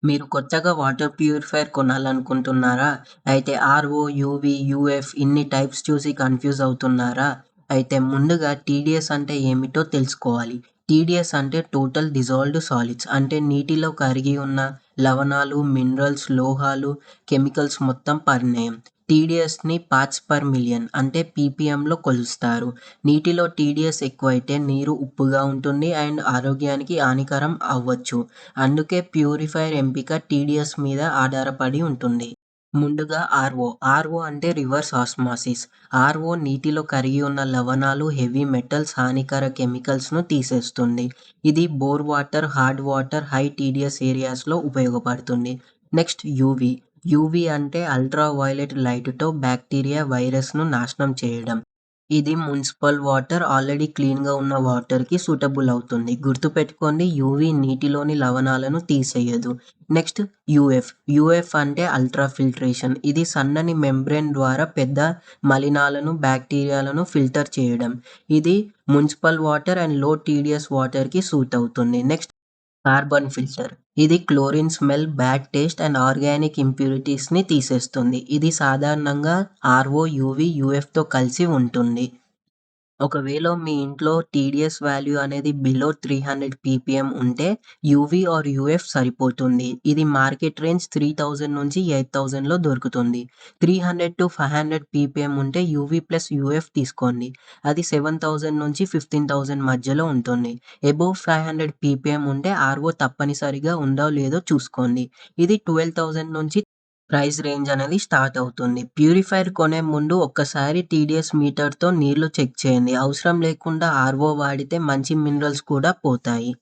మీరు కొత్తగా water purifier కొనాలనుకుంటున్నారా? అయితే ఆర్‌ఓ, యూవీ, యూఎఫ్ ఇన్ని టైప్స్ చూసి కన్‌ఫ్యూజ్ అవుతున్నారా? అయితే ముందుగా టీడీఎస్ అంటే ఏమిటో తెలుసుకోవాలి. టీడీఎస్ అంటే టోటల్ డిజాల్వ్డ్ సాలిడ్స్. అంటే నీటిలో కరిగి ఉన్న లవణాలు, మినరల్స్, లోహాలు, కెమికల్స్ మొత్తం పరిమాణం. టీడీఎస్‌ని పార్ట్స్ పర్ మిలియన్ అంటే పీపీఎంలో కొలుస్తారు. నీటిలో టీడీఎస్ ఎక్కువైతే నీరు ఉప్పుగా ఉంటుంది అండ్ ఆరోగ్యానికి హానికరం అవ్వచ్చు. అందుకే ప్యూరిఫైయర్ ఎంపిక టీడీఎస్ మీద ఆధారపడి ఉంటుంది. ముందుగా ఆర్ఓ. ఆర్ఓ అంటే రివర్స్ ఆస్మాసిస్. ఆర్ఓ నీటిలో కరిగి ఉన్న లవణాలు, హెవీ మెటల్స్, హానికర కెమికల్స్‌ను తీసేస్తుంది. ఇది bore water, hard water, high TDS ఏరియాస్‌లో ఉపయోగపడుతుంది. Next UV. యూవీ అంటే అల్ట్రా వయలెట్ లైట్‌తో బాక్టీరియా, వైరస్‌ను నాశనం చేయడం. ఇది మునిసిపల్ వాటర్ ఆల్రెడీ క్లీన్‌గా ఉన్న వాటర్‌కి సూటబుల్ అవుతుంది. గుర్తుపెట్టుకోండి, యూవీ నీటిలోని లవణాలను తీసేయదు. Next UF. యూఎఫ్ అంటే అల్ట్రా ఫిల్ట్రేషన్. ఇది సన్నని మెంబ్రేన్ ద్వారా పెద్ద మలినాలను, బాక్టీరియాలను ఫిల్టర్ చేయడం. ఇది municipal water and low TDS వాటర్‌కి సూట్ అవుతుంది. Next carbon filter. ఇది chlorine smell, bad taste and organic ఇంప్యూరిటీస్‌ని తీసేస్తుంది. ఇది సాధారణంగా ఆర్ఓ, యూవీ, యూఎఫ్‌తో కలిసి ఉంటుంది. ఒకవేళ మీ ఇంట్లో టీడీఎస్ వాల్యూ అనేది బిలో 300 పీపీఎం ఉంటే యూవీ ఆర్ యూఎఫ్ సరిపోతుంది. ఇది మార్కెట్ రేంజ్ 3000 నుంచి 8000లో దొరుకుతుంది. 300-500 పీపీఎం ఉంటే యూవీ ప్లస్ యూఎఫ్ తీసుకోండి. అది 7000 నుంచి 15,000 మధ్యలో ఉంటుంది. అబోవ్ 500 పీపీఎం ఉంటే ఆర్ఓ తప్పనిసరిగా ఉందో లేదో చూసుకోండి. ఇది 12,000 నుంచి ప్రైస్ రేంజ్ అనేది స్టార్ట్ అవుతుంది. ప్యూరిఫైయర్ కొనే ముందు ఒక్కసారి టీడీఎస్ మీటర్‌తో నీళ్లు చెక్ చేయండి. అవసరం లేకుండా ఆర్ఓ వాడితే మంచి మినరల్స్ కూడా పోతాయి.